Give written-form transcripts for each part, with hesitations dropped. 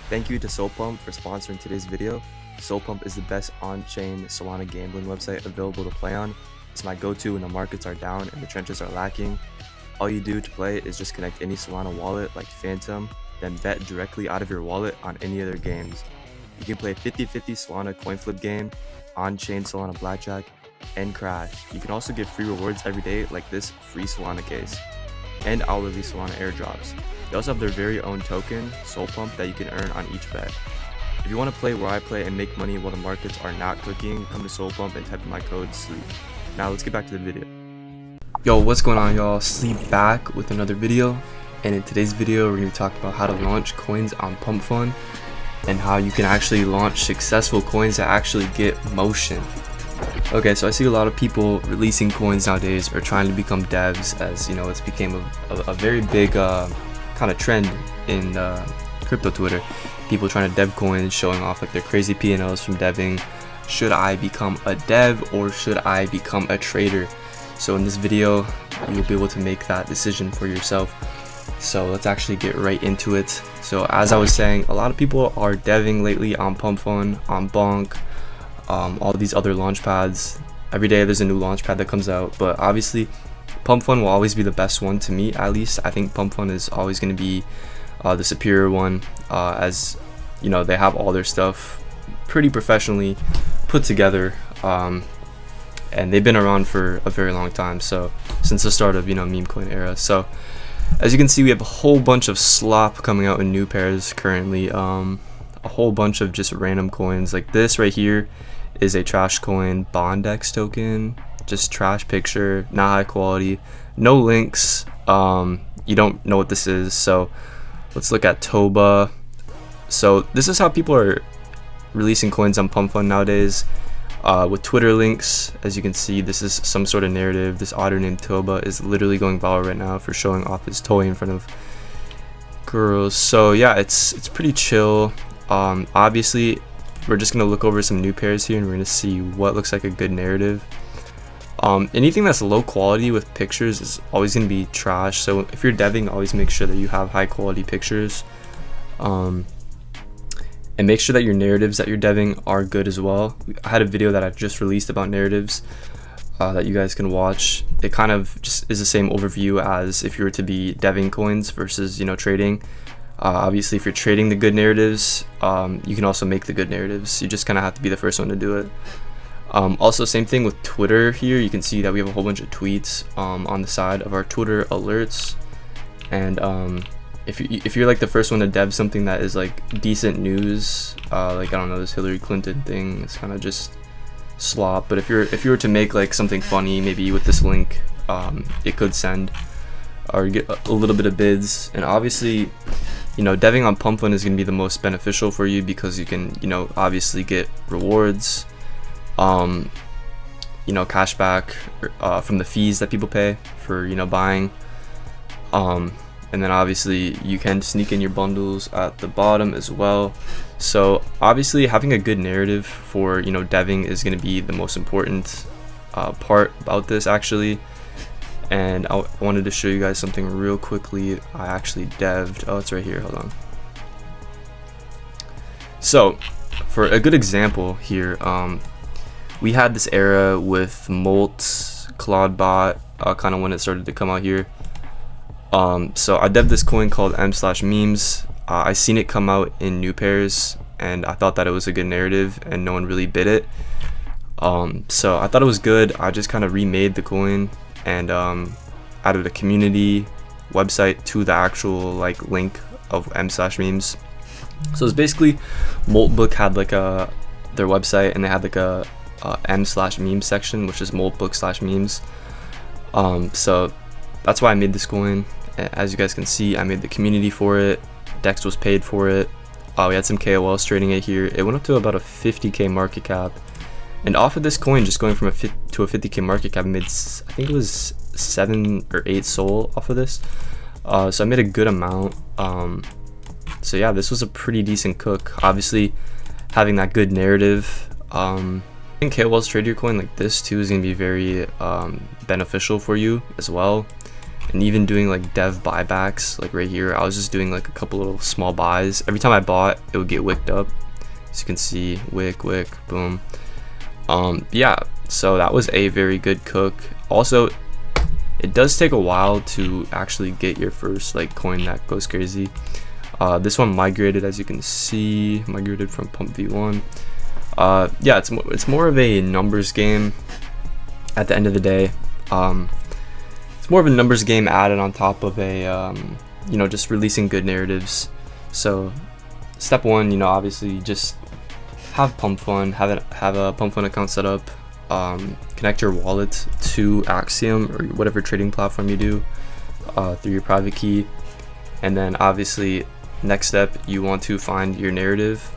Thank you to Pump for sponsoring today's video. Pump is the best on-chain Solana gambling website available to play on. It's my go-to when the markets are down and the trenches are lacking. All you do to play is just connect any Solana wallet like Phantom, then bet directly out of your wallet on any other games. You can play 50-50 Solana coin flip game, on-chain Solana blackjack, and crash. You can also get free rewards every day like this free Solana case, and hourly Solana airdrops. They also have their very own token, Pump, that you can earn on each bet. If you want to play where I play and make money while the markets are not clicking, come to Pump and type in my code SLEEP. Now let's get back to the video. Yo, what's going on, y'all? Sleep back with another video, and in today's video we're going to talk about how to launch coins on Pump.fun and how you can actually launch successful coins that actually get motion. Okay, so I see a lot of people releasing coins nowadays or trying to become devs, as you know, it's became a very big kind of trend in crypto Twitter. People trying to dev coins, showing off like their crazy P&Ls from deving. Should I become a dev or should I become a trader? So in this video, you'll be able to make that decision for yourself. So let's actually get right into it. So as I was saying, a lot of people are deving lately on Pumpfun, on Bonk, all these other launch pads. Every day there's a new launch pad that comes out, but obviously Pumpfun will always be the best one to me. At least I think Pumpfun is always going to be the superior one, as you know, they have all their stuff pretty professionally put together, and they've been around for a very long time, so since the start of, you know, memecoin era. So as you can see, we have a whole bunch of slop coming out in new pairs currently, a whole bunch of just random coins. Like this right here is a trash coin Bondex token, just trash picture, not high quality, no links. You don't know what this is, so let's look at Toba. So this is how people are releasing coins on Pumpfun nowadays, with Twitter links. As you can see, this is some sort of narrative. This otter named Toba is literally going viral right now for showing off his toy in front of girls. So yeah, it's pretty chill. Obviously we're just gonna look over some new pairs here and we're gonna see what looks like a good narrative. Anything that's low quality with pictures is always going to be trash, so if you're deving, always make sure that you have high quality pictures, and make sure that your narratives that you're deving are good as well. I had a video that I've just released about narratives that you guys can watch. It kind of just is the same overview as if you were to be deving coins versus, you know, trading. Obviously if you're trading the good narratives, you can also make the good narratives. You just kind of have to be the first one to do it. Also, same thing with Twitter. Here you can see that we have a whole bunch of tweets on the side of our Twitter alerts, and if you're like the first one to dev something that is like decent news, like I don't know, this Hillary Clinton thing, it's kind of just slop. But if you were to make like something funny, maybe with this link, it could send or get a little bit of bids. And obviously, you know, deving on Pumpfun is going to be the most beneficial for you because you can, you know, obviously get rewards, you know, cashback from the fees that people pay for, you know, buying, and then obviously you can sneak in your bundles at the bottom as well. So obviously having a good narrative for, you know, deving is going to be the most important part about this actually. And I wanted to show you guys something real quickly. I actually deved, oh, it's right here, hold on. So for a good example here, we had this era with Molt, Claudebot, kind of when it started to come out here. So I devved this coin called m/memes. I seen it come out in new pairs, and I thought that it was a good narrative, and no one really bid it. So I thought it was good. I just kind of remade the coin and added a community website to the actual like link of m/memes. So it's basically Moltbook had like their website, and they had like a m/meme section, which is Moltbook/memes. So that's why I made this coin. As you guys can see, I made the community for it. Dex was paid for it. We had some KOLs trading it here. It went up to about a 50k market cap, and off of this coin, just going from to a 50k market cap, I made, I think it was 7 or 8 SOL off of this. So I made a good amount. So yeah, this was a pretty decent cook. Obviously having that good narrative, I think KOLs trade your coin like this too is going to be very beneficial for you as well. and even doing like dev buybacks. Like right here, I was just doing like a couple little small buys. Every time I bought, it would get wicked up. As you can see, wick, boom. Yeah, so that was a very good cook. Also, it does take a while to actually get your first like coin that goes crazy. This one migrated, as you can see, migrated from Pump.fun. Yeah, it's more of a numbers game at the end of the day. It's more of a numbers game added on top of a you know, just releasing good narratives. So step one, you know, obviously just have pumpfun, have a pumpfun account set up, connect your wallet to Axiom or whatever trading platform you do through your private key, and then obviously next step, you want to find your narrative.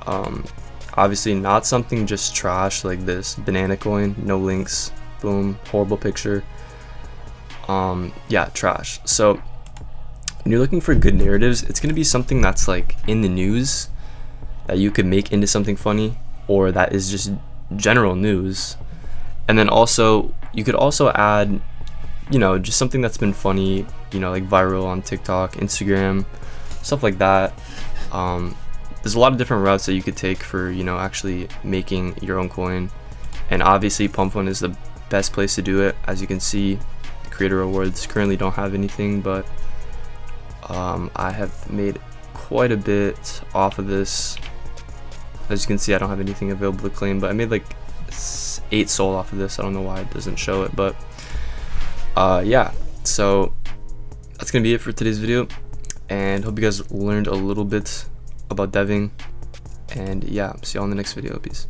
Obviously not something just trash like this banana coin, no links, boom, horrible picture. Yeah, trash. So when you're looking for good narratives, it's gonna be something that's like in the news that you could make into something funny, or that is just general news. And then also you could also add, you know, just something that's been funny, you know, like viral on TikTok, Instagram, stuff like that. There's a lot of different routes that you could take for, you know, actually making your own coin. And obviously pumpfun is the best place to do it. As you can see, the creator rewards currently don't have anything, but I have made quite a bit off of this. As you can see, I don't have anything available to claim, but I made like 8 soul off of this. I don't know why it doesn't show it, but yeah, so that's gonna be it for today's video, and hope you guys learned a little bit about deving. And yeah, see you all in the next video. Peace.